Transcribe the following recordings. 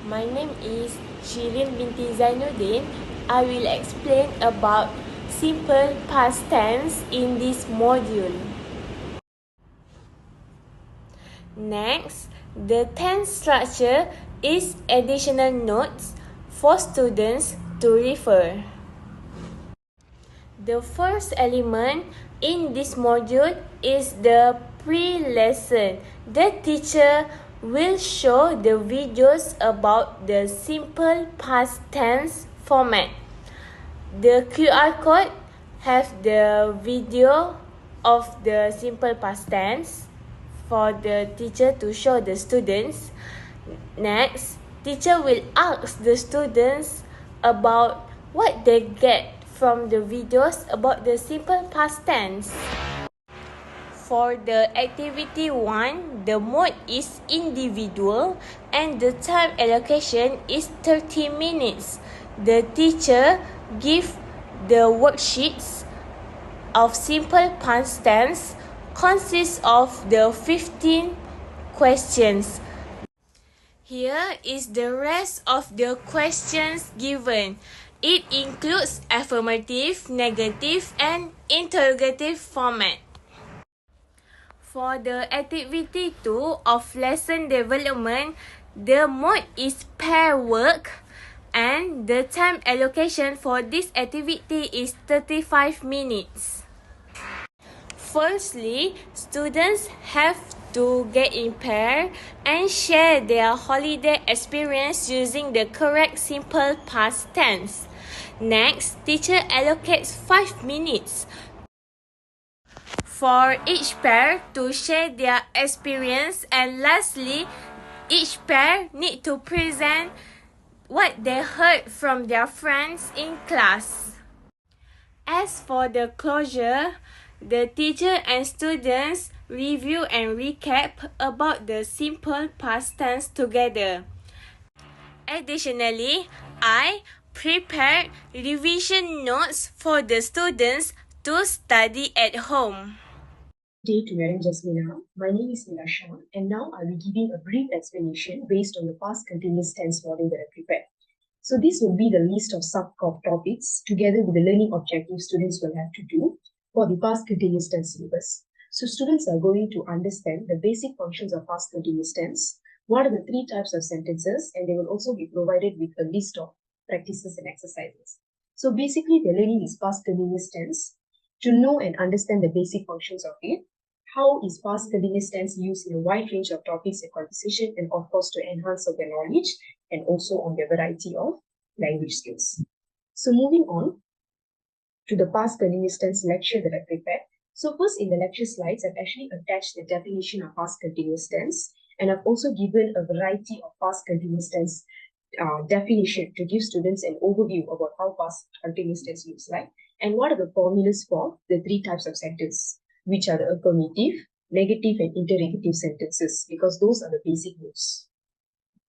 My name is Shirin binti Zainuddin. I will explain about simple past tense in this module. Next, the tense structure is additional notes for students to refer. The first element in this module is the pre-lesson. The teacher will show the videos about the simple past tense format. The QR code have the video of the simple past tense for the teacher to show the students. Next, teacher will ask the students about what they get from the videos about the simple past tense. For the activity 1, the mode is individual and the time allocation is 30 minutes. The teacher gives the worksheets of simple past tense consists of the 15 questions. Here is the rest of the questions given. It includes affirmative, negative, and interrogative format. For the activity 2 of lesson development, the mode is pair work and the time allocation for this activity is 35 minutes. Firstly, students have to get in pair and share their holiday experience using the correct simple past tense. Next, teacher allocates 5 minutes for each pair to share their experience, and lastly, each pair need to present what they heard from their friends in class. As for the closure, the teacher and students review and recap about the simple past tense together. Additionally, I prepared revision notes for the students to study at home. Good day to Madam Jasmina. My name is Nilasha, and now I'll be giving a brief explanation based on the past continuous tense model that I prepared. So this will be the list of sub-topics together with the learning objectives students will have to do for the past continuous tense syllabus. So students are going to understand the basic functions of past continuous tense, what are the 3 types of sentences, and they will also be provided with a list of practices and exercises. So basically, the learning is past continuous tense to know and understand the basic functions of it. How is past continuous tense used in a wide range of topics and conversation, and of course to enhance their knowledge and also on the variety of language skills. So moving on to the past continuous tense lecture that I prepared. So first in the lecture slides, I've actually attached the definition of past continuous tense, and I've also given a variety of past continuous tense definition to give students an overview about how past continuous tense looks like and what are the formulas for the 3 types of sentence, which are the affirmative, negative, and interrogative sentences, because those are the basic rules.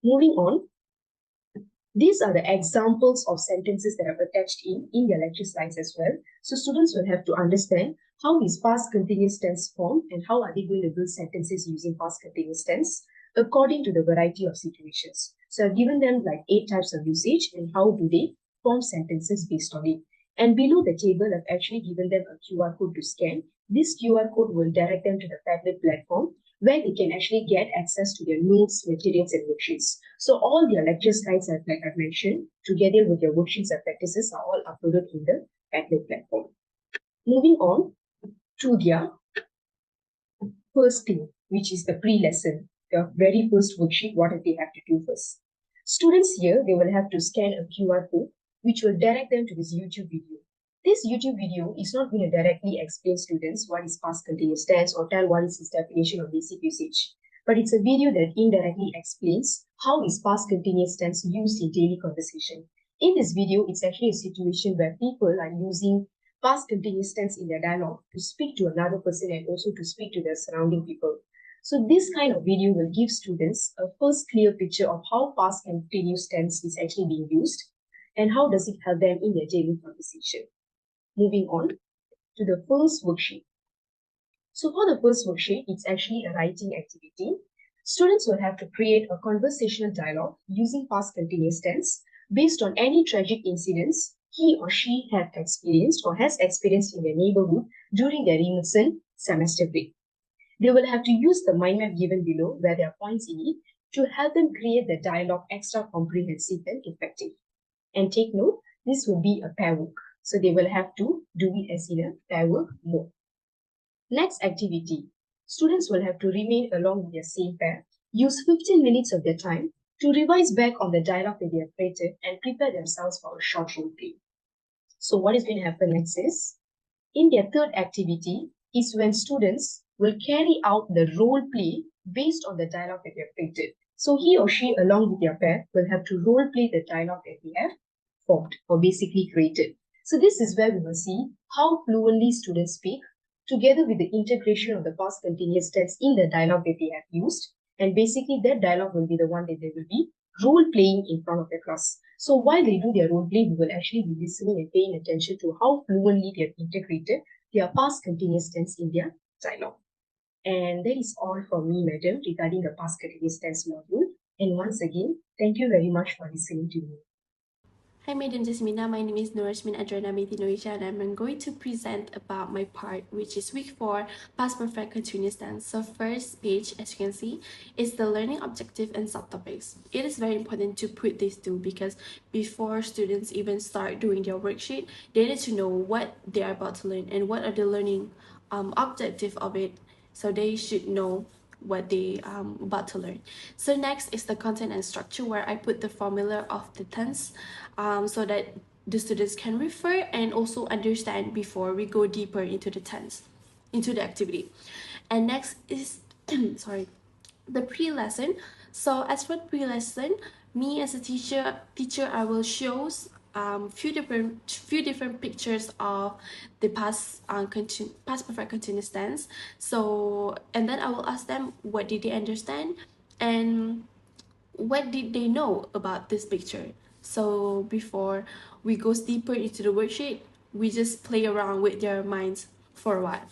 Moving on, these are the examples of sentences that are attached in their lecture slides as well. So students will have to understand how is past continuous tense formed and how are they going to build sentences using past continuous tense according to the variety of situations. So I've given them like 8 types of usage and how do they form sentences based on it. And below the table, I've actually given them a QR code to scan. This QR code will direct them to the Padlet platform where they can actually get access to their notes, materials, and worksheets. So all their lecture slides, like I've mentioned, together with their worksheets and practices are all uploaded in the Padlet platform. Moving on to their first thing, which is the pre-lesson, the very first worksheet, what do they have to do first? Students here, they will have to scan a QR code, which will direct them to this YouTube video. This YouTube video is not going to directly explain students what is past continuous tense or tell what is its definition or basic usage. But it's a video that indirectly explains how is past continuous tense used in daily conversation. In this video, it's actually a situation where people are using past continuous tense in their dialogue to speak to another person and also to speak to their surrounding people. So this kind of video will give students a first clear picture of how past continuous tense is actually being used and how does it help them in their daily conversation. Moving on to the first worksheet. So for the first worksheet, it's actually a writing activity. Students will have to create a conversational dialogue using past continuous tense based on any tragic incidents he or she have experienced or has experienced in their neighborhood during their recent semester break. They will have to use the mind map given below, where there are points in it, to help them create the dialogue extra comprehensive and effective. And take note, this will be a pair work. So they will have to do it as in a pair work mode. Next activity. Students will have to remain along with their same pair, use 15 minutes of their time to revise back on the dialogue that they have created and prepare themselves for a short role play. So what is going to happen next is, in their third activity is when students will carry out the role play based on the dialogue that they have created. So he or she, along with their pair, will have to role play the dialogue that they have formed or basically created. So this is where we will see how fluently students speak, together with the integration of the past continuous tense in the dialogue that they have used. And basically that dialogue will be the one that they will be role playing in front of the class. So while they do their role play, we will actually be listening and paying attention to how fluently they have integrated their past continuous tense in their dialogue. And that is all from me, madam, regarding the past continuous tense module. And once again, thank you very much for listening to me. Hi, Madam Jasmina. My name is Nourishmin Adrena Medinoisha, and I'm going to present about my part, which is week 4, past perfect continuous tense. So first page, as you can see, is the learning objective and subtopics. It is very important to put these two because before students even start doing their worksheet, they need to know what they are about to learn and what are the learning objective of it. So they should know what they about to learn. So next is the content and structure, where I put the formula of the tense so that the students can refer and also understand before we go deeper into the tense, into the activity. And next is sorry, the pre-lesson. So as for pre-lesson, me as a teacher, I will show few different pictures of the past perfect continuous tense. So and then I will ask them what did they understand and what did they know about this picture. So before we go deeper into the worksheet, we just play around with their minds for a while.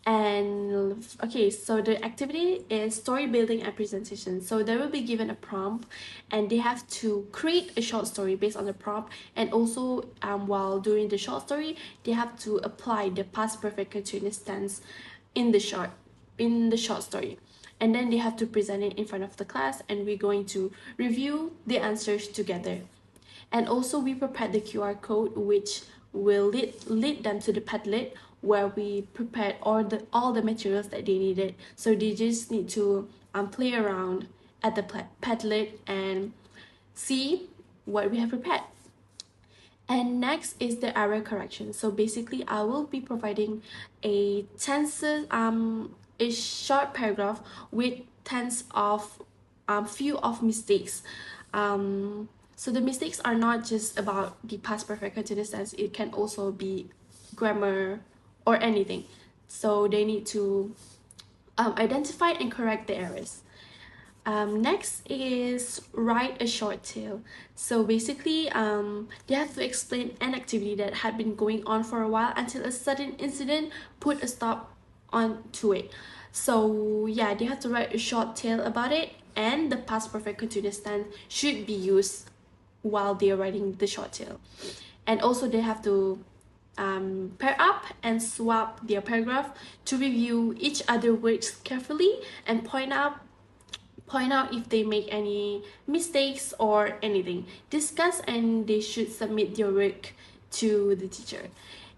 And okay, so the activity is story building and presentation. So they will be given a prompt and they have to create a short story based on the prompt. And also while doing the short story, they have to apply the past perfect continuous tense in the short story. And then they have to present it in front of the class, and we're going to review the answers together. And also we prepared the QR code, which will lead them to the Padlet, where we prepared all the materials that they needed. So they just need to play around at the Padlet and see what we have prepared. And next is the error correction. So basically I will be providing a short paragraph with tens of few of mistakes. So the mistakes are not just about the past perfect continuous tense, it can also be grammar or anything. So they need to identify and correct the errors. Next is write a short tale. So basically, they have to explain an activity that had been going on for a while until a sudden incident put a stop on to it. So yeah, they have to write a short tale about it, and the past perfect continuous tense should be used while they are writing the short tale. And also they have to pair up and swap their paragraph to review each other words carefully and point out if they make any mistakes or anything. Discuss, and they should submit their work to the teacher.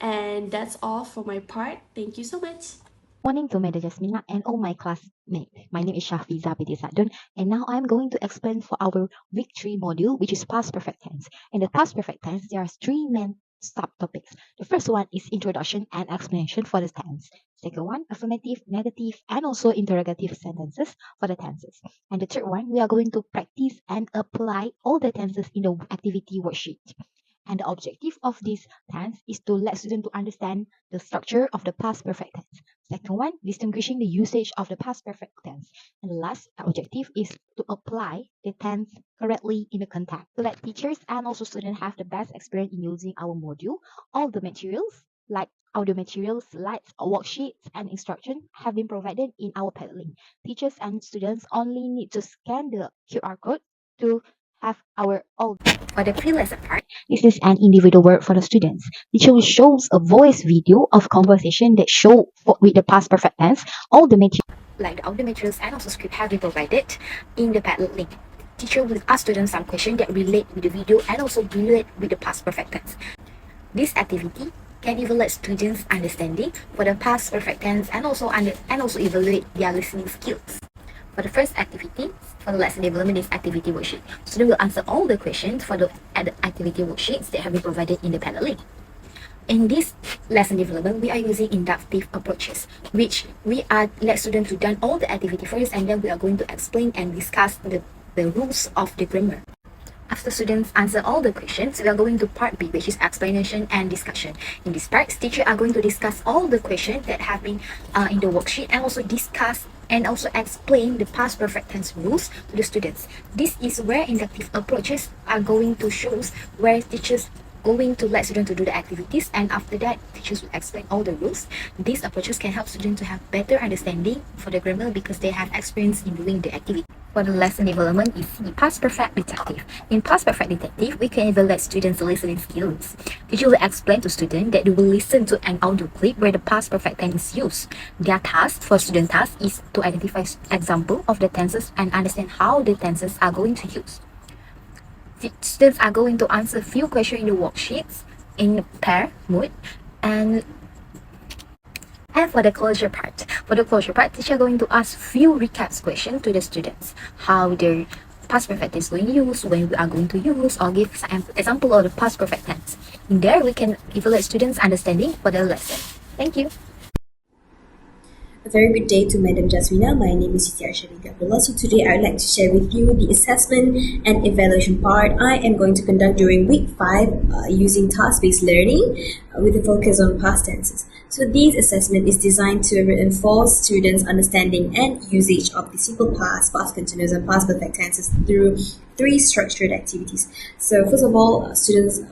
And that's all for my part. Thank you so much. Morning to Madam Jasmina and all my classmates. My name is Shafiza binti Sadun, and now I'm going to explain for our week 3 module, which is past perfect tense. In the past perfect tense, there are three main subtopics. The first one is introduction and explanation for the tense. Second one, affirmative, negative, and also interrogative sentences for the tenses. And the third one, we are going to practice and apply all the tenses in the activity worksheet. And the objective of this tense is to let students to understand the structure of the past perfect tense. Second one, distinguishing the usage of the past perfect tense. And the last objective is to apply the tense correctly in the context to let teachers and also students have the best experience in using our module. All the materials like audio materials, slides, worksheets, and instructions have been provided in our Padlet link. Teachers and students only need to scan the QR code to have our all. For the pre-lesson part, this is an individual work for the students. Teacher will show a voice video of conversation that show with the past perfect tense. All the materials like the audio materials and also script have been provided in the Padlet link. Teacher will ask students some questions that relate with the video and also relate with the past perfect tense. This activity can evaluate students' understanding for the past perfect tense and also evaluate their listening skills. For the first activity, for the lesson development is activity worksheet. Students will answer all the questions for the activity worksheets that have been provided in the Padlet link. In this lesson development, we are using inductive approaches, which we are let students to done all the activity first, and then we are going to explain and discuss the rules of the grammar. After students answer all the questions, we are going to part B, which is explanation and discussion. In this part, teachers are going to discuss all the questions that have been in the worksheet and also discuss and also explain the past perfect tense rules to the students. This is where inductive approaches are going to show where teachers going to let students to do the activities, and after that teachers will explain all the rules. These approaches can help students to have better understanding for the grammar because they have experience in doing the activity. For the lesson development is the past perfect detective. In past perfect detective, we can evaluate students' listening skills. Teacher will explain to students that they will listen to an audio clip where the past perfect tense is used. Their task for student task is to identify example of the tenses and understand how the tenses are going to use. Students are going to answer a few questions in the worksheets in pair mode, and for the closure part, teacher going to ask few recaps questions to the students, how their past perfect tense going to use, when we are going to use, or give some example of the past perfect tense. In there, we can evaluate students' understanding for the lesson. Thank you. A very good day to Madam Jasmina. My name is Jasmina. So today I would like to share with you the assessment and evaluation part I am going to conduct during week 5 using task-based learning with a focus on past tenses. So this assessment is designed to reinforce students' understanding and usage of the simple past, past continuous, and past perfect tenses through 3 structured activities. So first of all, students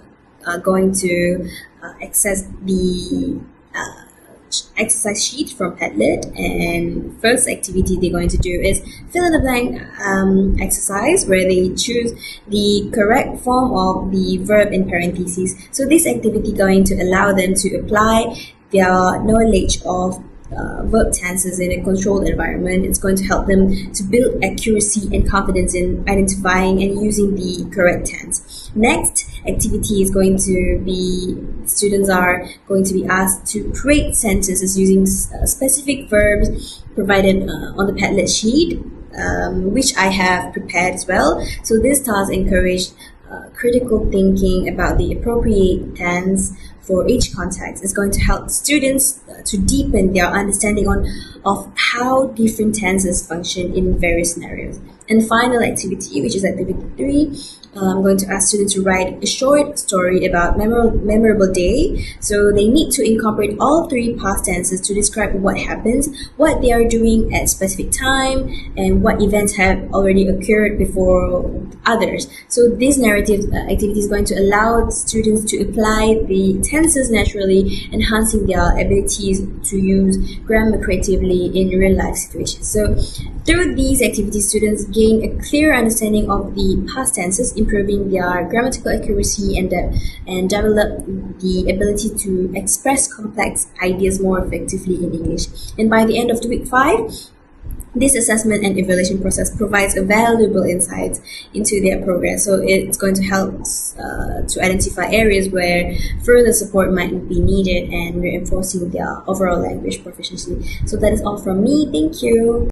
are going to access the exercise sheet from Padlet, and first activity they're going to do is fill in the blank exercise where they choose the correct form of the verb in parentheses. So this activity going to allow them to apply their knowledge of verb tenses in a controlled environment. It's going to help them to build accuracy and confidence in identifying and using the correct tense. Next activity is going to be, students are going to be asked to create sentences using specific verbs provided on the Padlet sheet, which I have prepared as well. So this task encouraged critical thinking about the appropriate tense for each context. Is going to help students to deepen their understanding of how different tenses function in various scenarios. And final activity, which is activity 3, I'm going to ask students to write a short story about memorable day. So they need to incorporate all 3 past tenses to describe what happens, what they are doing at specific time, and what events have already occurred before others. So this narrative activity is going to allow students to apply the tenses naturally, enhancing their abilities to use grammar creatively in real life situations. So through these activities, students gain a clear understanding of the past tenses, improving their grammatical accuracy and develop the ability to express complex ideas more effectively in English. And by the end of the week 5, this assessment and evaluation process provides a valuable insight into their progress. So it's going to help to identify areas where further support might be needed and reinforcing their overall language proficiency. So that is all from me. Thank you.